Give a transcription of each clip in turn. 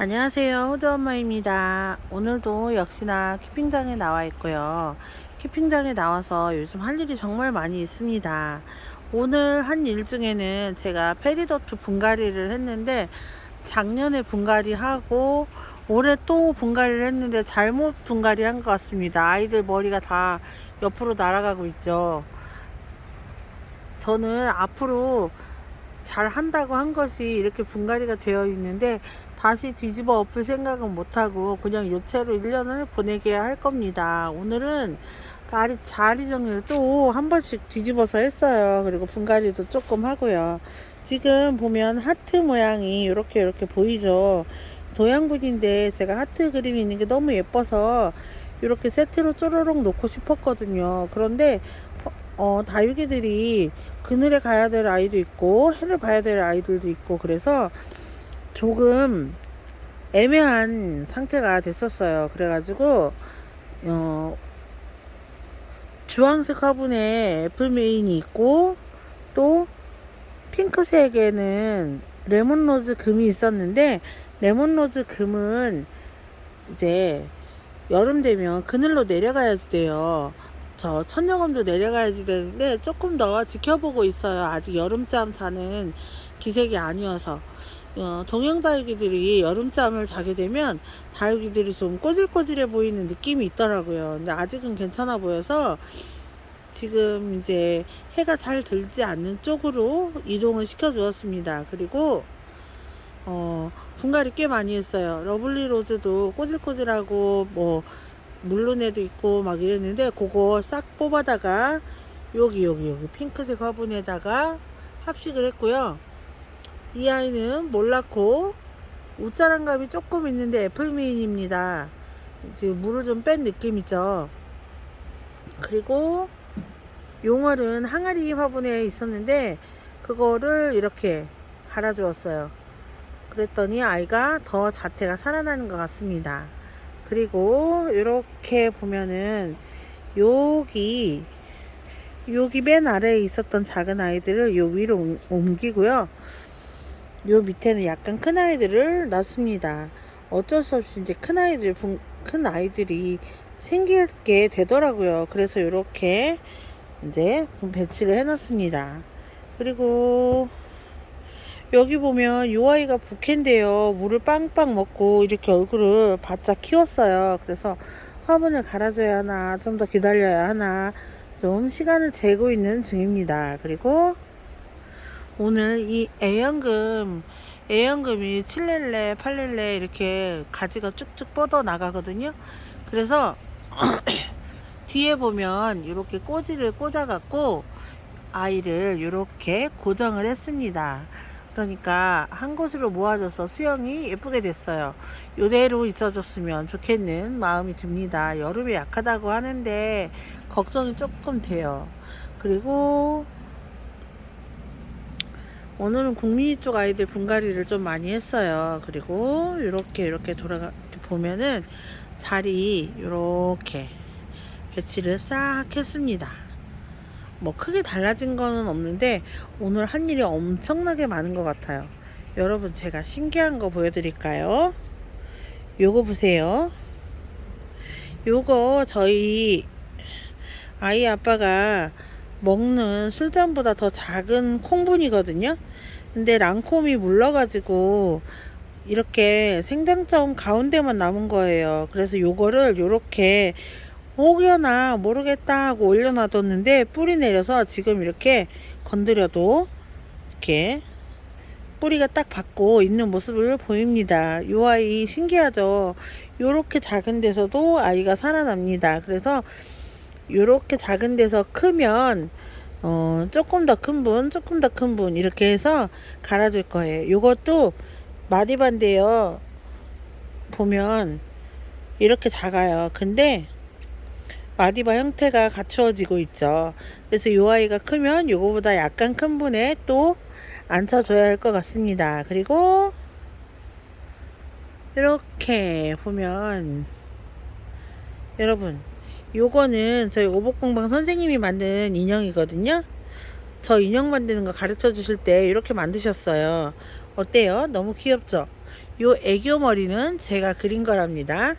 안녕하세요. 호두엄마입니다. 오늘도 역시나 키핑장에 나와 있고요. 키핑장에 나와서 요즘 할 일이 정말 많이 있습니다. 오늘 한 일 중에는 제가 페리도트 분갈이를 했는데 작년에 분갈이 하고 올해 또 분갈이를 했는데 잘못 분갈이 한 것 같습니다. 아이들 머리가 다 옆으로 날아가고 있죠. 저는 앞으로 잘 한다고 한 것이 이렇게 분갈이가 되어 있는데 다시 뒤집어 엎을 생각은 못하고 그냥 요체로 1년을 보내게 할 겁니다. 오늘은 자리 정리를 또 한 번씩 뒤집어서 했어요. 그리고 분갈이도 조금 하고요. 지금 보면 하트 모양이 이렇게 보이죠. 도형분인데 제가 하트 그림이 있는 게 너무 예뻐서 이렇게 세트로 쪼로록 놓고 싶었거든요. 그런데 다육이들이 그늘에 가야 될 아이도 있고 해를 봐야 될 아이들도 있고 그래서 조금 애매한 상태가 됐었어요. 그래가지고 주황색 화분에 애플메인이 있고 또 핑크색에는 레몬로즈 금이 있었는데 레몬로즈 금은 이제 여름 되면 그늘로 내려가야지 돼요. 저 천녀검도 내려가야지 되는데 조금 더 지켜보고 있어요. 아직 여름잠 자는 기색이 아니어서. 동양다육이들이 여름잠을 자게 되면 다육이들이 좀 꼬질꼬질해 보이는 느낌이 있더라고요. 근데 아직은 괜찮아 보여서 지금 이제 해가 잘 들지 않는 쪽으로 이동을 시켜 주었습니다. 그리고 분갈이 꽤 많이 했어요. 러블리 로즈도 꼬질꼬질하고 뭐 물론에도 있고 막 이랬는데 그거 싹 뽑아다가 여기 핑크색 화분에다가 합식을 했고요. 이 아이는 몰라코 웃자랑감이 조금 있는데 애플미인입니다. 지금 물을 좀 뺀 느낌이죠. 그리고 용월은 항아리 화분에 있었는데 그거를 이렇게 갈아 주었어요. 그랬더니 아이가 더 자태가 살아나는 것 같습니다. 그리고 이렇게 보면은 여기 맨 아래에 있었던 작은 아이들을 요 위로 옮기고요. 요 밑에는 약간 큰 아이들을 놨습니다. 어쩔 수 없이 이제 큰 아이들이 생기게 되더라고요. 그래서 이렇게 이제 배치를 해 놨습니다. 그리고 여기 보면 이 아이가 부캐인데요. 물을 빵빵 먹고 이렇게 얼굴을 바짝 키웠어요. 그래서 화분을 갈아줘야 하나, 좀 더 기다려야 하나, 좀 시간을 재고 있는 중입니다. 그리고 오늘 이 애연금이 7렐레, 8렐레 이렇게 가지가 쭉쭉 뻗어 나가거든요. 그래서 뒤에 보면 이렇게 꼬지를 꽂아갖고 아이를 이렇게 고정을 했습니다. 그러니까 한 곳으로 모아져서 수영이 예쁘게 됐어요. 이대로 있어줬으면 좋겠는 마음이 듭니다. 여름에 약하다고 하는데 걱정이 조금 돼요. 그리고 오늘은 국민이 쪽 아이들 분갈이를 좀 많이 했어요. 그리고 이렇게 보면은 자리 이렇게 배치를 싹 했습니다. 뭐 크게 달라진 거는 없는데 오늘 한 일이 엄청나게 많은 것 같아요. 여러분 제가 신기한 거 보여드릴까요? 요거 보세요. 요거 저희 아이 아빠가 먹는 술잔보다 더 작은 콩분이거든요. 근데 랑콤이 물러가지고 이렇게 생장점 가운데만 남은 거예요. 그래서 요거를 요렇게 혹여나 모르겠다 하고 올려놔뒀는데 뿌리 내려서 지금 이렇게 건드려도 이렇게 뿌리가 딱 받고 있는 모습을 보입니다. 요 아이 신기하죠. 요렇게 작은 데서도 아이가 살아납니다. 그래서 요렇게 작은 데서 크면 조금 더 큰 분 이렇게 해서 갈아줄 거예요. 요것도 마디반데요. 보면 이렇게 작아요. 근데 마디바 형태가 갖추어지고 있죠. 그래서 이 아이가 크면 요거보다 약간 큰 분에 또 앉혀줘야 할 것 같습니다. 그리고 이렇게 보면 여러분 요거는 저희 오복공방 선생님이 만든 인형이거든요. 저 인형 만드는 거 가르쳐 주실 때 이렇게 만드셨어요. 어때요? 너무 귀엽죠? 요 애교 머리는 제가 그린 거랍니다.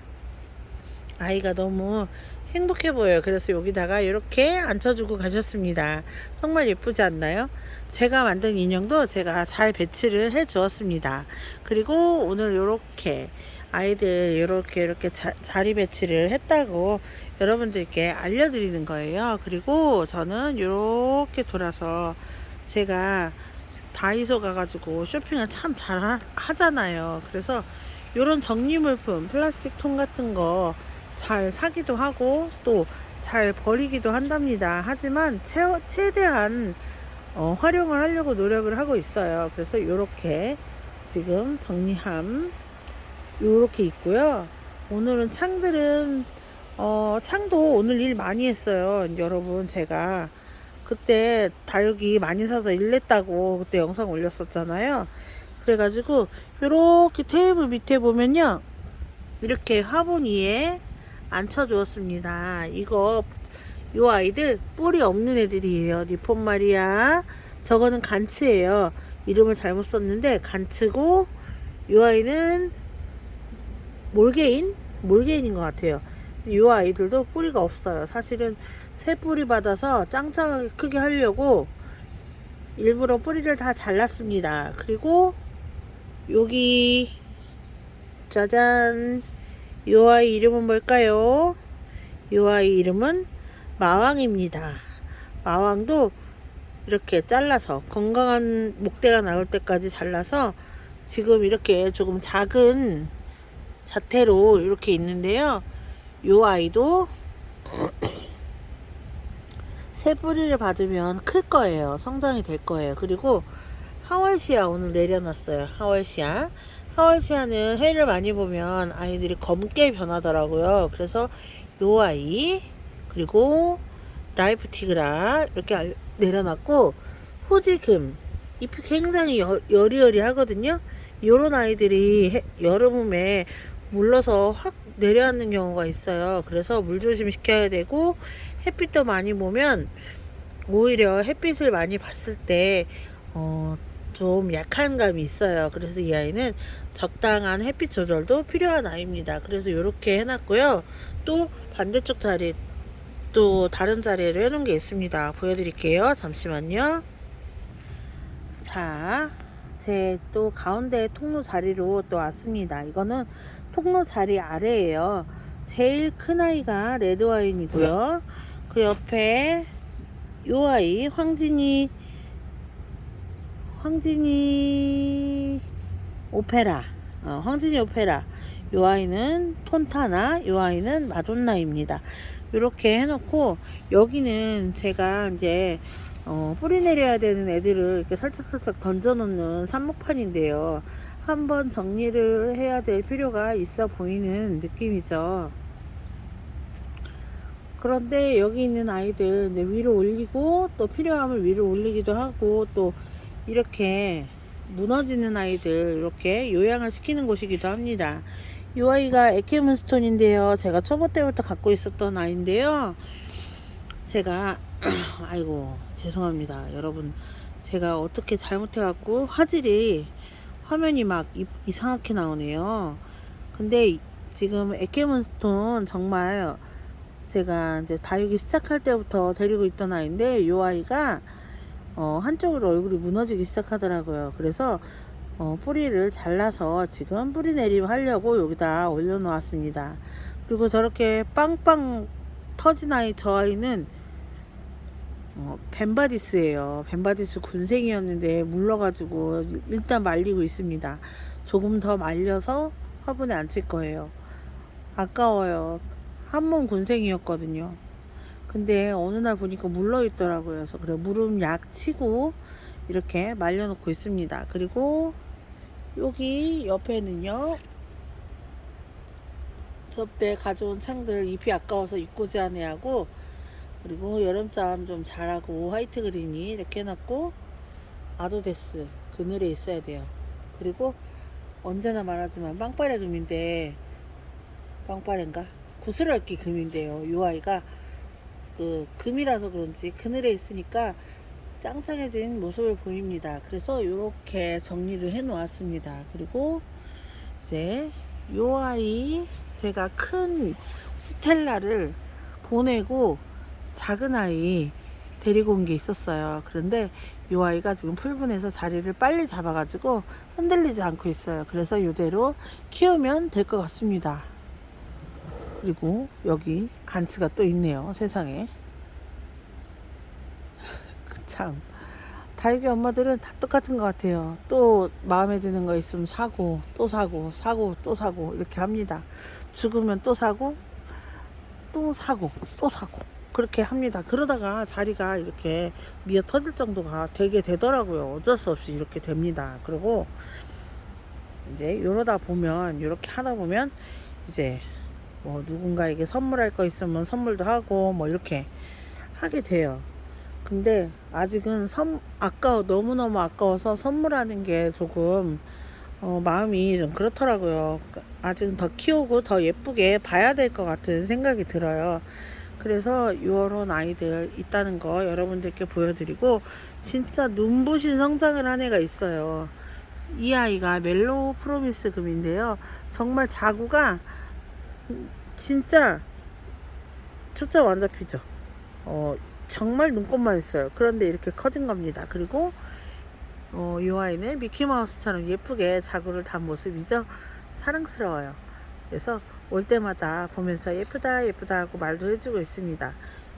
아이가 너무 행복해 보여요. 그래서 여기다가 이렇게 앉혀주고 가셨습니다. 정말 예쁘지 않나요? 제가 만든 인형도 제가 잘 배치를 해 주었습니다. 그리고 오늘 이렇게 아이들 이렇게 자리 배치를 했다고 여러분들께 알려드리는 거예요. 그리고 저는 이렇게 돌아서 제가 다이소 가가지고 쇼핑을 참 잘 하잖아요. 그래서 이런 정리물품 플라스틱 통 같은 거 잘 사기도 하고 또 잘 버리기도 한답니다. 하지만 최대한 활용을 하려고 노력을 하고 있어요. 그래서 이렇게 지금 정리함 요렇게 있고요. 오늘은 창들은 창도 오늘 일 많이 했어요. 여러분, 제가 그때 다육이 많이 사서 일냈다고 그때 영상 올렸었잖아요. 그래가지고 요렇게 테이블 밑에 보면요, 이렇게 화분 위에 앉혀 주었습니다. 요 아이들 뿌리 없는 애들이에요. 니폰마리아. 저거는 간츠예요. 이름을 잘못 썼는데 간츠고, 요 아이는 몰개인인 것 같아요. 이 아이들도 뿌리가 없어요. 사실은 새 뿌리 받아서 짱짱하게 크게 하려고 일부러 뿌리를 다 잘랐습니다. 그리고 여기 짜잔, 이 아이 이름은 뭘까요? 이 아이 이름은 마왕입니다. 마왕도 이렇게 잘라서 건강한 목대가 나올 때까지 잘라서 지금 이렇게 조금 작은 자태로 이렇게 있는데요. 이 아이도 새 뿌리를 받으면 클 거예요. 성장이 될 거예요. 그리고 하월시아 오늘 내려놨어요. 하월시아는 해를 많이 보면 아이들이 검게 변하더라고요. 그래서 요 아이, 그리고 라이프 티그라 이렇게 내려놨고, 후지금 잎이 굉장히 여리여리 하거든요. 요런 아이들이 여름에 물러서 확 내려앉는 경우가 있어요. 그래서 물 조심 시켜야 되고, 햇빛도 많이 보면 오히려 햇빛을 많이 봤을 때 좀 약한 감이 있어요. 그래서 이 아이는 적당한 햇빛 조절도 필요한 아이입니다. 그래서 이렇게 해놨고요. 또 반대쪽 자리, 또 다른 자리로 해놓은 게 있습니다. 보여드릴게요. 잠시만요. 자, 제 또 가운데 통로 자리로 또 왔습니다. 이거는 통로 자리 아래예요. 제일 큰 아이가 레드와인이고요. 그 옆에 요 아이 황진이 오페라, 황진이 오페라. 요 아이는 톤타나, 요 아이는 마돈나입니다. 이렇게 해놓고, 여기는 제가 이제 뿌리 내려야 되는 애들을 이렇게 살짝살짝 던져놓는 삽목판인데요. 한번 정리를 해야 될 필요가 있어 보이는 느낌이죠. 그런데 여기 있는 아이들 이제 위로 올리고, 또 필요하면 위로 올리기도 하고, 또 이렇게 무너지는 아이들 이렇게 요양을 시키는 곳이기도 합니다. 이 아이가 에케문스톤인데요. 제가 초보 때부터 갖고 있었던 아이인데요. 제가 아이고 죄송합니다 여러분, 제가 어떻게 잘못해갖고 화면이 막 이상하게 나오네요. 근데 지금 에케문스톤 정말 제가 이제 다육이 시작할 때부터 데리고 있던 아이인데, 이 아이가 한쪽으로 얼굴이 무너지기 시작하더라고요. 그래서 뿌리를 잘라서 지금 뿌리 내림 하려고 여기다 올려놓았습니다. 그리고 저렇게 빵빵 터진 아이, 저 아이는 벤바디스예요. 벤바디스 군생이었는데 물러가지고 일단 말리고 있습니다. 조금 더 말려서 화분에 앉힐 거예요. 아까워요. 한 몸 군생이었거든요. 근데 어느 날 보니까 물러 있더라고요. 그래서 그래, 무릎 약 치고 이렇게 말려놓고 있습니다. 그리고 여기 옆에는요, 수업 때 가져온 창들 잎이 아까워서 입고지 않애하고, 그리고 여름잠 좀 자라고 화이트 그린이 이렇게 해놨고, 아도데스 그늘에 있어야 돼요. 그리고 언제나 말하지만 빵빠레 금인데, 빵빠레인가? 구슬얽기 금인데요. 이 아이가 그 금이라서 그런지 그늘에 있으니까 짱짱해진 모습을 보입니다. 그래서 이렇게 정리를 해 놓았습니다. 그리고 이제 요 아이 제가 큰 스텔라를 보내고 작은 아이 데리고 온 게 있었어요. 그런데 이 아이가 지금 풀분해서 자리를 빨리 잡아가지고 흔들리지 않고 있어요. 그래서 이대로 키우면 될 것 같습니다. 그리고 여기 간츠가 또 있네요. 세상에. 참 다육이 엄마들은 다 똑같은 것 같아요. 또 마음에 드는 거 있으면 사고 또 사고 사고 또 사고 이렇게 합니다. 죽으면 또 사고 또 사고 또 사고 그렇게 합니다. 그러다가 자리가 이렇게 미어 터질 정도가 되게 되더라고요. 어쩔 수 없이 이렇게 됩니다. 그리고 이제 이러다 보면 이렇게 하다 보면 이제 뭐 누군가에게 선물할 거 있으면 선물도 하고 뭐 이렇게 하게 돼요. 근데 아직은 너무너무 아까워서 선물하는 게 조금 마음이 좀 그렇더라고요. 아직은 더 키우고 더 예쁘게 봐야 될 것 같은 생각이 들어요. 그래서 이런 아이들 있다는 거 여러분들께 보여드리고, 진짜 눈부신 성장을 한 애가 있어요. 이 아이가 멜로우 프로미스 금인데요. 정말 자구가 진짜 초점 안 잡히죠. 정말 눈곱만 있어요. 그런데 이렇게 커진 겁니다. 그리고 이 아이는 미키마우스처럼 예쁘게 자구를 단 모습이죠. 사랑스러워요. 그래서 올 때마다 보면서 예쁘다 예쁘다 하고 말도 해주고 있습니다.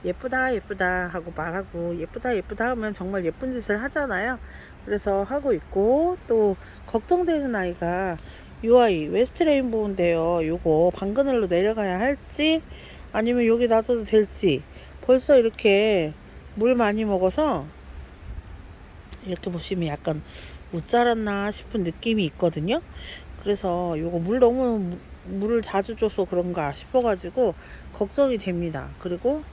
예쁘다 예쁘다 하고 말하고 예쁘다 예쁘다 하면 정말 예쁜 짓을 하잖아요. 그래서 하고 있고, 또 걱정되는 아이가 이 아이 웨스트 레인보우인데요. 요거 방그늘로 내려가야 할지 아니면 여기 놔둬도 될지, 벌써 이렇게 물 많이 먹어서 이렇게 보시면 약간 못 자랐나 싶은 느낌이 있거든요. 그래서 요거 물을 자주 줘서 그런가 싶어가지고 걱정이 됩니다. 그리고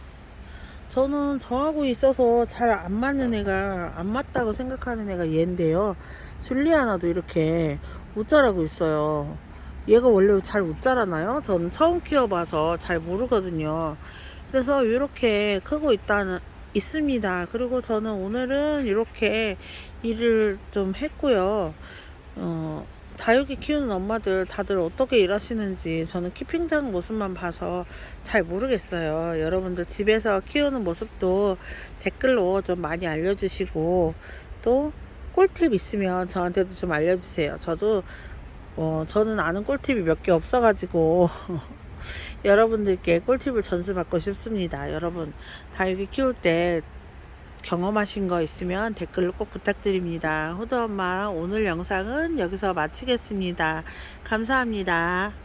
저는 저하고 있어서 잘 안 맞는 애가, 안 맞다고 생각하는 애가 얘인데요. 줄리아나도 이렇게 못 자라고 있어요. 얘가 원래 잘 못 자라나요? 저는 처음 키워봐서 잘 모르거든요. 그래서 이렇게 크고 있습니다. 그리고 저는 오늘은 이렇게 일을 좀 했고요. 다육이 키우는 엄마들 다들 어떻게 일하시는지 저는 키핑장 모습만 봐서 잘 모르겠어요. 여러분들 집에서 키우는 모습도 댓글로 좀 많이 알려주시고, 또 꿀팁 있으면 저한테도 좀 알려주세요. 저는 아는 꿀팁이 몇 개 없어가지고 여러분들께 꿀팁을 전수받고 싶습니다. 여러분 다육이 키울 때 경험하신 거 있으면 댓글로 꼭 부탁드립니다. 호두엄마 오늘 영상은 여기서 마치겠습니다. 감사합니다.